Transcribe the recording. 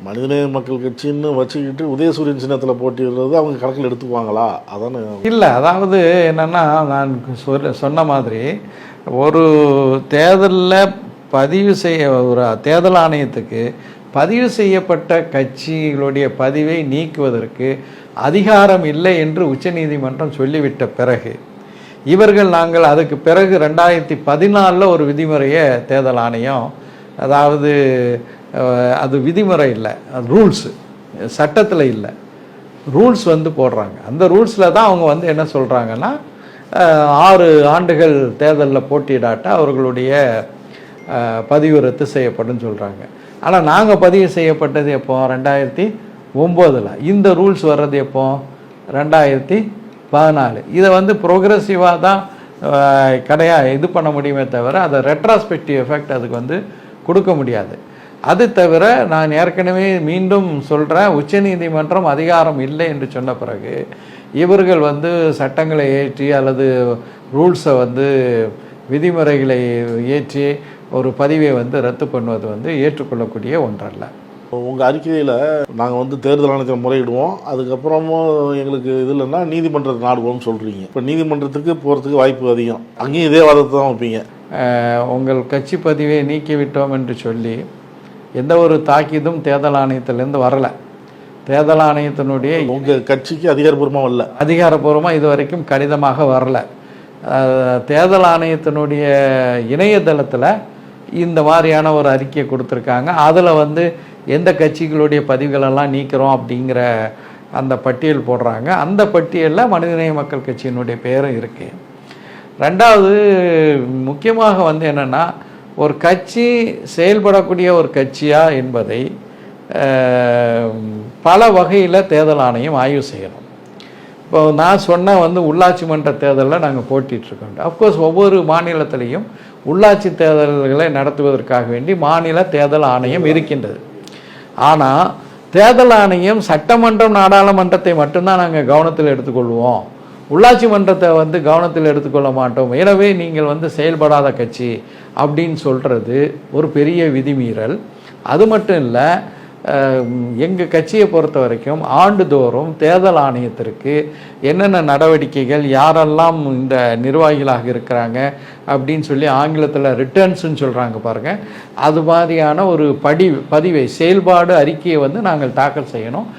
மனிதநேய மக்கள் கட்சின்னு வச்சுக்கிட்டு உதயசூரியன் சின்னத்தில் போட்டிடுறது அவங்க கணக்கில் எடுத்துக்குவாங்களா? அதானே இல்லை. அதாவது என்னென்னா, நான் சொன்ன மாதிரி ஒரு தேர்தலில் பதிவு செய்ய ஒரு தேர்தல் ஆணையத்துக்கு பதிவு செய்யப்பட்ட கட்சிகளுடைய பதிவை நீக்குவதற்கு அதிகாரம் இல்லை என்று உச்சநீதிமன்றம் சொல்லிவிட்ட பிறகு இவர்கள் நாங்கள் அதுக்கு பிறகு 2014 ஒரு விதிமுறையை தேர்தல் ஆணையம், அதாவது அது விதிமுறை இல்லை, ரூல்ஸு சட்டத்தில் இல்லை, ரூல்ஸ் போடுறாங்க. அந்த ரூல்ஸில் தான் அவங்க என்ன சொல்கிறாங்கன்னா 6 ஆண்டுகள் தேர்தலில் போட்டியிடாட்டா அவர்களுடைய பதிவு ரத்து செய்யப்படும் சொல்கிறாங்க. ஆனால் நாங்கள் பதிவு செய்யப்பட்டது எப்போ? 2009. இந்த ரூல்ஸ் வர்றது எப்போ? 2014. இதை ப்ரோக்ரெசிவாக தான் இது பண்ண முடியுமே தவிர அதை ரெட்ராஸ்பெக்டிவ் எஃபெக்ட் அதுக்கு கொடுக்க முடியாது. அது தவிர நான் ஏற்கனவே மீண்டும் சொல்கிறேன், உச்சநீதிமன்றம் அதிகாரம் இல்லை என்று சொன்ன பிறகு இவர்கள் சட்டங்களை ஏற்றி அல்லது ரூல்ஸை விதிமுறைகளை ஏற்றி ஒரு பதிவை ரத்து பண்ணுவது ஏற்றுக்கொள்ளக்கூடிய ஒன்றல்ல. உங்கள் அறிக்கையில் நாங்கள் தேர்தல் ஆணையத்தில் முறையிடுவோம், அதுக்கப்புறமும் எங்களுக்கு இது இல்லைன்னா நீதிமன்றத்தை நாடுவோம்னு சொல்கிறீங்க. இப்போ நீதிமன்றத்துக்கு போகிறதுக்கு வாய்ப்பு அதிகம், அங்கேயும் இதே வாதத்தை தான் வைப்பீங்க. உங்கள் கட்சி பதிவை நீக்கிவிட்டோம் என்று சொல்லி எந்த ஒரு தாக்கீதும் தேர்தல் ஆணையத்திலேருந்து வரலை. தேர்தல் ஆணையத்தினுடைய உங்கள் கட்சிக்கு அதிகாரப்பூர்வமாக வரல, அதிகாரப்பூர்வமாக இது வரைக்கும் கடிதமாக வரல. தேர்தல் ஆணையத்தினுடைய இணையதளத்தில் இந்த மாதிரியான ஒரு அறிக்கையை கொடுத்துருக்காங்க. அதில் எந்த கட்சிகளுடைய பதிவுகளெல்லாம் நீக்கிறோம் அப்படிங்கிற அந்த பட்டியல் போடுறாங்க. அந்த பட்டியலில் மனிதநேய மக்கள் கட்சியினுடைய பெயரும் இருக்குது. ரெண்டாவது முக்கியமாக என்னென்னா, ஒரு கட்சி செயல்படக்கூடிய ஒரு கட்சியா என்பதை பல வகையில் தேர்தல் ஆணையம் ஆய்வு செய்யணும். இப்போ நான் சொன்ன உள்ளாட்சி மன்ற தேர்தலில் நாங்கள் போட்டிகிட்ருக்கோம். அஃப்கோர்ஸ் ஒவ்வொரு மாநிலத்திலையும் உள்ளாட்சி தேர்தல்களை நடத்துவதற்காக வேண்டி மாநில தேர்தல் ஆணையம் இருக்கின்றது. ஆனால் தேர்தல் ஆணையம் சட்டமன்றம் நாடாளுமன்றத்தை மட்டும்தான் நாங்கள் கவனத்தில் எடுத்துக்கொள்வோம், உள்ளாட்சி மன்றத்தை கவனத்தில் எடுத்துக்கொள்ள மாட்டோம், எனவே நீங்கள் செயல்படாத கட்சி அப்படின்னு சொல்கிறது ஒரு பெரிய விதிமீறல். அது மட்டும் இல்லை, எங்கள் கட்சியை பொறுத்த வரைக்கும் ஆண்டுதோறும் தேர்தல் ஆணையத்திற்கு என்னென்ன நடவடிக்கைகள், யாரெல்லாம் இந்த நிர்வாகிகளாக இருக்கிறாங்க அப்படின்னு சொல்லி ஆங்கிலத்தில் ரிட்டர்ன்ஸ்ன்னு சொல்கிறாங்க பாருங்கள், அது மாதிரியான ஒரு பதிவை செயல்பாடு அறிக்கையை நாங்கள் தாக்கல் செய்யணும்.